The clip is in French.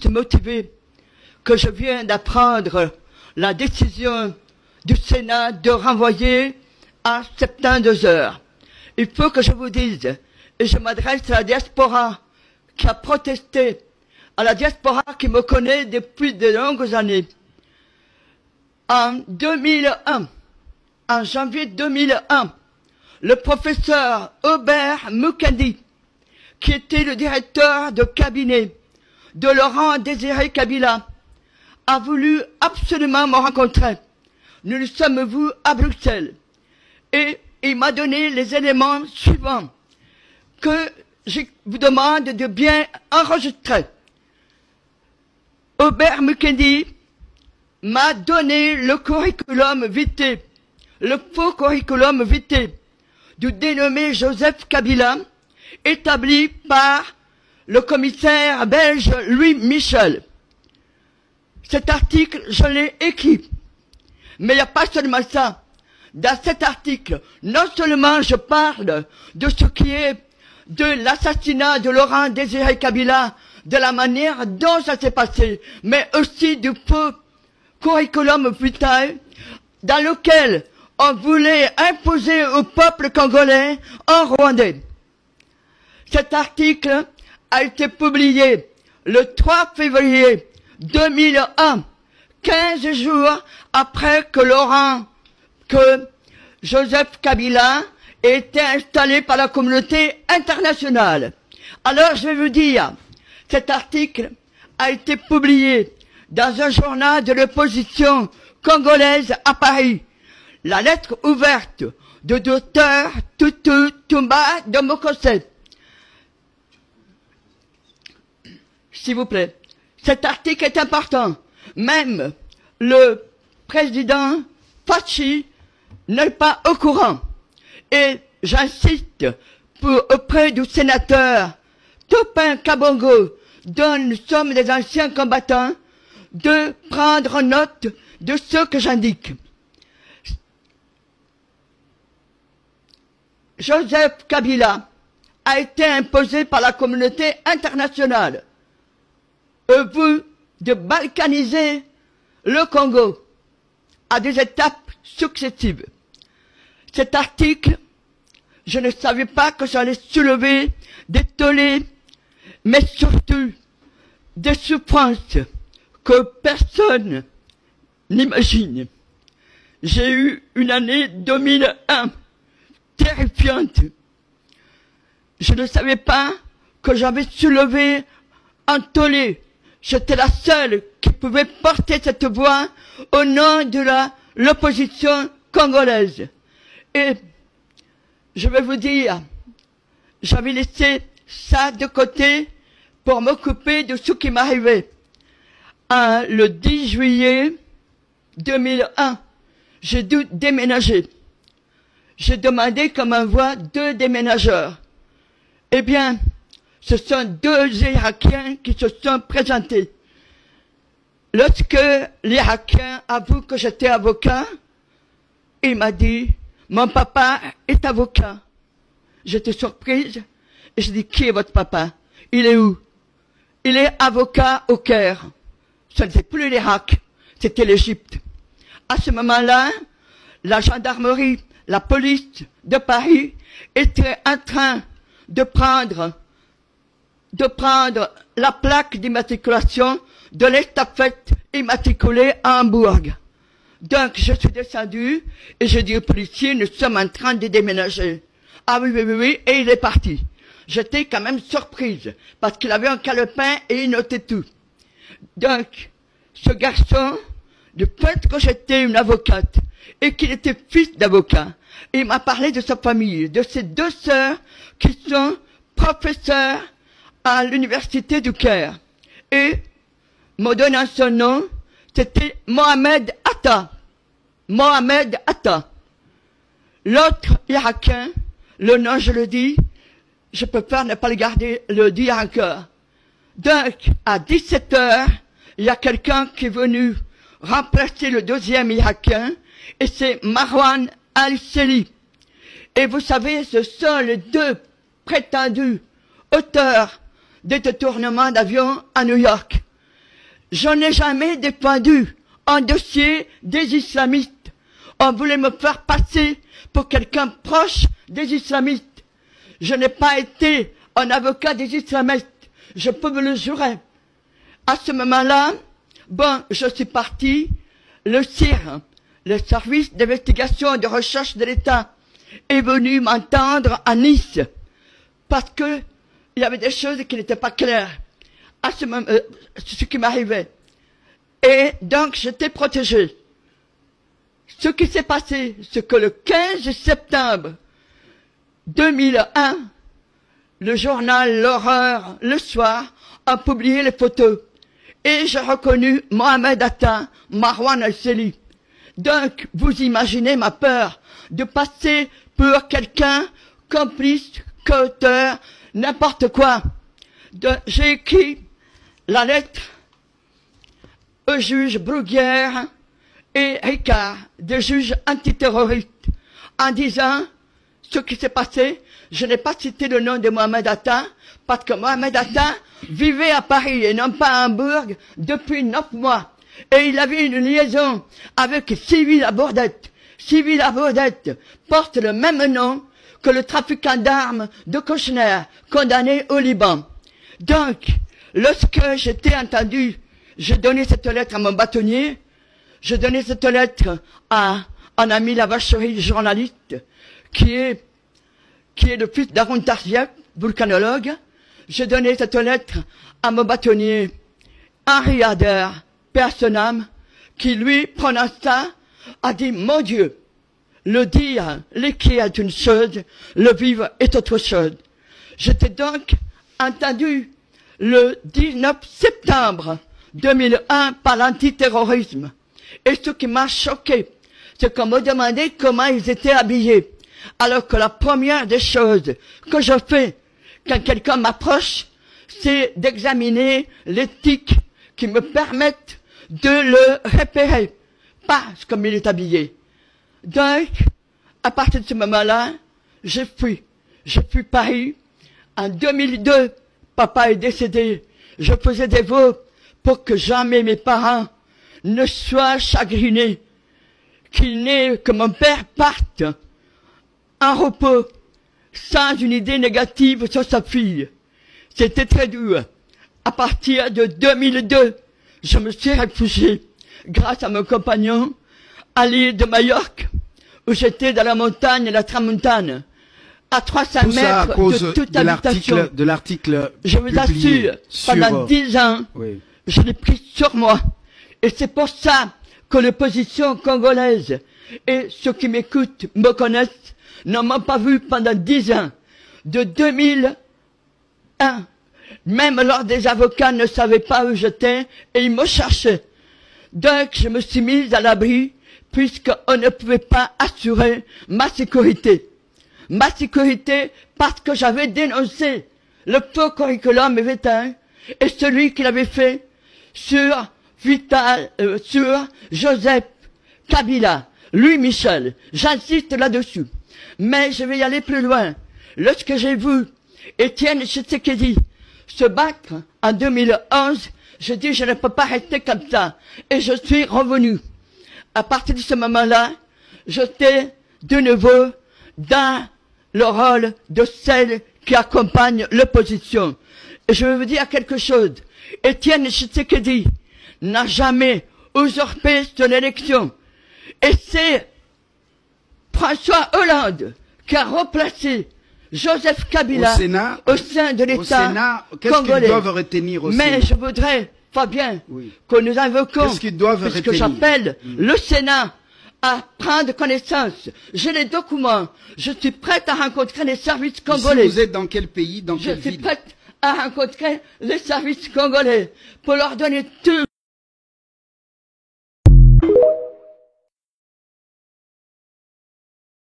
motivé que je viens d'apprendre la décision du Sénat de renvoyer à 72 heures. Il faut que je vous dise, et je m'adresse à la diaspora qui a protesté, à la diaspora qui me connaît depuis de longues années. En 2001, en janvier 2001, le professeur Hubert Mukendi, qui était le directeur de cabinet de Laurent Désiré Kabila, a voulu absolument me rencontrer. Nous nous sommes vus à Bruxelles et il m'a donné les éléments suivants que je vous demande de bien enregistrer. Hubert Mukendi m'a donné le curriculum vitae, le faux curriculum vitae du dénommé Joseph Kabila, établi par le commissaire belge Louis Michel. Cet article, je l'ai écrit. Mais il n'y a pas seulement ça. Dans cet article, non seulement je parle de ce qui est de l'assassinat de Laurent Désiré Kabila, de la manière dont ça s'est passé, mais aussi du faux curriculum vitae dans lequel on voulait imposer au peuple congolais un Rwandais. Cet article a été publié le 3 février 2001, 15 jours après que Joseph Kabila ait été installé par la communauté internationale. Alors je vais vous dire, cet article a été publié dans un journal de l'opposition congolaise à Paris. La lettre ouverte de Dr Tutu Tumba de Mokose. S'il vous plaît. Cet article est important. Même le président Fachi n'est pas au courant. Et j'insiste auprès du sénateur Topin Kabongo, dont nous sommes des anciens combattants, de prendre note de ce que j'indique. Joseph Kabila a été imposé par la communauté internationale. Vous de balkaniser le Congo à des étapes successives. Cet article, je ne savais pas que j'allais soulever des tollés, mais surtout des souffrances que personne n'imagine. J'ai eu une année 2001 terrifiante. Je ne savais pas que j'avais soulevé un tollé. J'étais la seule qui pouvait porter cette voix au nom de l'opposition congolaise. Et je vais vous dire, j'avais laissé ça de côté pour m'occuper de ce qui m'arrivait. Le 10 juillet 2001, j'ai dû déménager. J'ai demandé qu'on m'envoie 2 déménageurs. Eh bien, ce sont 2 Irakiens qui se sont présentés. Lorsque l'Irakien avoue que j'étais avocat, il m'a dit, mon papa est avocat. J'étais surprise et je dis, qui est votre papa? Il est où? Il est avocat au Caire. Ce n'était plus l'Irak, c'était l'Égypte. À ce moment-là, la gendarmerie, la police de Paris était en train de prendre la plaque d'immatriculation de l'estafette immatriculée à Hambourg. Donc, je suis descendu et j'ai dit au policier, nous sommes en train de déménager. Ah oui, oui, oui, oui, et il est parti. J'étais quand même surprise, parce qu'il avait un calepin et il notait tout. Donc, ce garçon, du fait que j'étais une avocate, et qu'il était fils d'avocat, il m'a parlé de sa famille, de ses 2 sœurs qui sont professeurs à l'université du Caire. Et, me donnant son nom, c'était Mohamed Atta. Mohamed Atta. L'autre Irakien, le nom je le dis, je préfère ne pas le garder, le dire encore. Donc, à 17 heures, il y a quelqu'un qui est venu remplacer le 2e Irakien, et c'est Marwan Al-Seli. Et vous savez, ce sont les 2 prétendus auteurs des détournements d'avions à New York. je n'ai jamais défendu un dossier des islamistes. On voulait me faire passer pour quelqu'un proche des islamistes. Je n'ai pas été un avocat des islamistes. Je peux vous le jurer. À ce moment-là, bon, je suis parti, le CIR, le service d'investigation et de recherche de l'État, est venu m'entendre à Nice, parce que il y avait des choses qui n'étaient pas claires à ce qui m'arrivait. Et donc, j'étais protégé. Ce qui s'est passé, c'est que le 15 septembre 2001, le journal L'Horreur, le soir, a publié les photos. Et j'ai reconnu Mohamed Atta, Marwan El-Seli. Donc, vous imaginez ma peur de passer pour quelqu'un complice, qu'auteur, n'importe quoi. J'ai écrit la lettre au juge Bruguière et Ricard, des juges antiterroristes, en disant ce qui s'est passé. Je n'ai pas cité le nom de Mohamed Atta, parce que Mohamed Atta vivait à Paris et non pas à Hambourg depuis 9 mois. Et il avait une liaison avec Sylvie Labordette. Sylvie Labordette porte le même nom que le trafiquant d'armes de Kouchner, condamné au Liban. Donc, lorsque j'étais entendu, j'ai donné cette lettre à mon bâtonnier, j'ai donné cette lettre à un ami Lavacherie, journaliste, qui est le fils d'Aaron Tarziak, volcanologue. J'ai donné cette lettre à mon bâtonnier, Henri Ader, père son âme, qui lui, prenant ça, a dit, mon Dieu, le dire, l'écrire est une chose, le vivre est autre chose. J'étais donc entendu le 19 septembre 2001 par l'antiterrorisme. Et ce qui m'a choqué, c'est qu'on me demandait comment ils étaient habillés. Alors que la première des choses que je fais quand quelqu'un m'approche, c'est d'examiner l'éthique qui me permette de le repérer, pas comme il est habillé. Donc, à partir de ce moment-là, j'ai fui Paris. En 2002, papa est décédé. Je faisais des vœux pour que jamais mes parents ne soient chagrinés, que mon père parte en repos, sans une idée négative sur sa fille. C'était très dur. À partir de 2002, je me suis réfugié, grâce à mon compagnon, à l'île de Majorque, où j'étais dans la montagne, la Tramontane, à 300 mètres de toute habitation. De l'article je vous assure, pendant 10 ans, oui, je l'ai pris sur moi. Et c'est pour ça que l'opposition congolaise et ceux qui m'écoutent me connaissent, ne m'ont pas vu pendant 10 ans. De 2001, même lors des avocats ne savaient pas où j'étais et ils me cherchaient. Donc je me suis mise à l'abri puisqu'on ne pouvait pas assurer ma sécurité. Ma sécurité parce que j'avais dénoncé le faux curriculum Vétain et celui qu'il avait fait sur Joseph Kabila, Louis Michel. J'insiste là-dessus. Mais je vais y aller plus loin. Lorsque j'ai vu Étienne Tshisekedi se battre en 2011, je dis je ne peux pas rester comme ça. Et je suis revenu. À partir de ce moment-là, j'étais de nouveau dans le rôle de celle qui accompagne l'opposition. Et je vais vous dire quelque chose. Étienne Tshisekedi n'a jamais usurpé son élection. Et c'est François Hollande qui a replacé Joseph Kabila au sein de l'État congolais. Qu'est-ce qu'ils doivent retenir au Sénat? Mais je voudrais, Fabien, que nous invoquons ce que j'appelle le Sénat à prendre connaissance. J'ai les documents. Je suis prête à rencontrer les services congolais. Ici, vous êtes dans quel pays, dans quelle ville? Je suis prête à rencontrer les services congolais pour leur donner tout